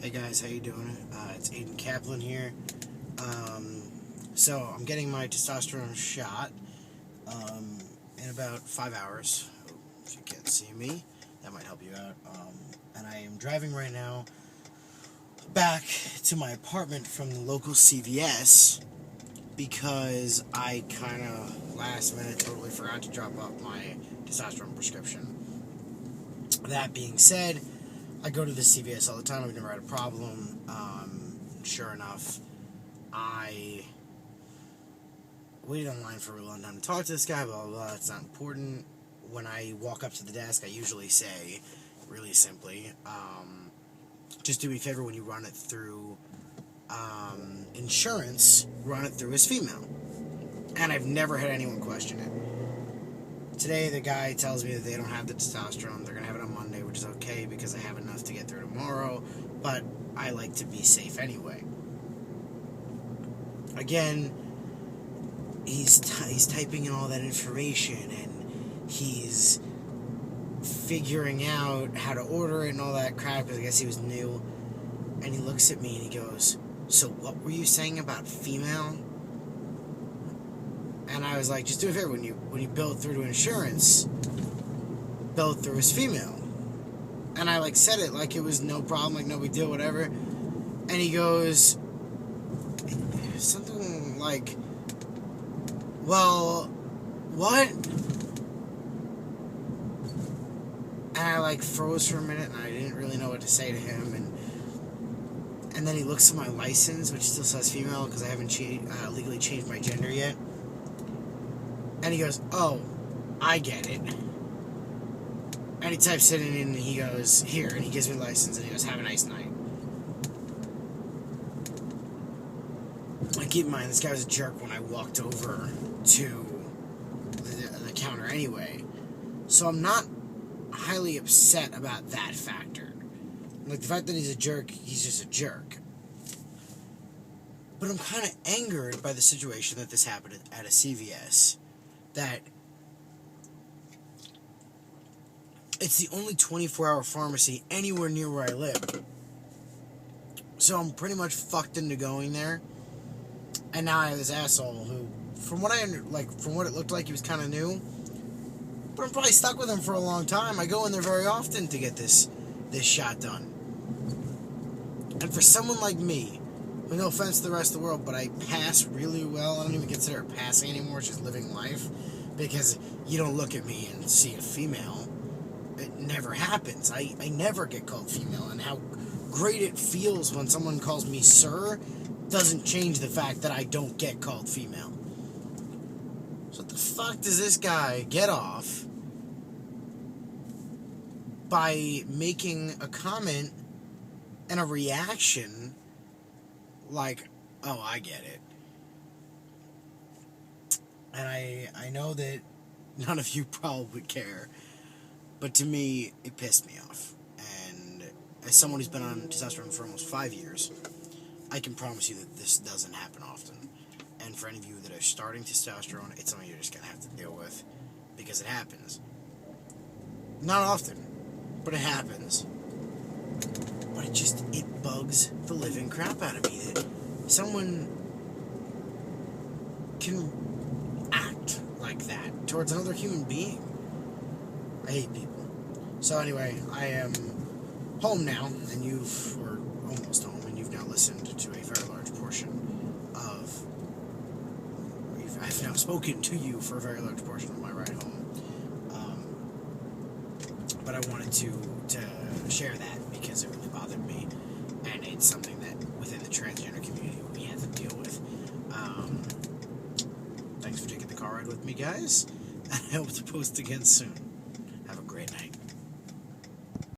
Hey guys, how you doing? It's Aiden Kaplan here. So I'm getting my testosterone shot in about 5 hours. If you can't see me, that might help you out. And I am driving right now back to my apartment from the local CVS because I kind of last minute totally forgot to drop off my testosterone prescription. That being said, I go to the CVS all the time. I've never had a problem. Sure enough, I waited online for a really long time to talk to this guy, blah, blah, blah. It's not important. When I walk up to the desk, I usually say, really simply, just do me a favor when you run it through insurance, run it through as female. And I've never had anyone question it. Today, the guy tells me that they don't have the testosterone. They're going to have it on Monday, which is okay because I have enough to get through tomorrow. But I like to be safe anyway. Again, he's typing in all that information, and he's figuring out how to order it and all that crap, because I guess he was new. And he looks at me and he goes, "So what were you saying about female?" And I was like, just do a favor, when you bill it through to insurance, bill it through as female. And I said it like it was no problem, like no big deal, whatever. And he goes something like, "Well, what?" And I froze for a minute, and I didn't really know what to say to him. And then he looks at my license, which still says female because I haven't legally changed my gender yet. And he goes, "Oh, I get it." And he types it in, and he goes, "Here," and he gives me the license, and he goes, "Have a nice night." And keep in mind, this guy was a jerk when I walked over to the counter anyway. So I'm not highly upset about that factor. The fact that he's a jerk, he's just a jerk. But I'm kind of angered by the situation that this happened at a CVS. That it's the only 24-hour pharmacy anywhere near where I live. So I'm pretty much fucked into going there. And now I have this asshole who, from what it looked like, he was kind of new. But I'm probably stuck with him for a long time. I go in there very often to get this shot done. And for someone like me, with no offense to the rest of the world, but I pass really well. I don't even consider it passing anymore. It's just living life. Because you don't look at me and see a female. It never happens. I never get called female. And how great it feels when someone calls me sir doesn't change the fact that I don't get called female. So what the fuck does this guy get off by making a comment and a reaction like, "Oh, I get it"? And I know that none of you probably care, but to me, it pissed me off. And as someone who's been on testosterone for almost 5 years, I can promise you that this doesn't happen often. And for any of you that are starting testosterone, it's something you're just going to have to deal with, because it happens. Not often, but it happens. But it bugs the living crap out of me that someone can act like that towards another human being. I hate people. So anyway, I am home now, and we're almost home, and you've now listened to a very large portion of, I've now spoken to you for a very large portion of my ride home. But I wanted to share that because it really bothered me, and it's something that within the transgender community we have to deal with. Thanks for taking the car ride with me, guys. I hope to post again soon. Have a great night.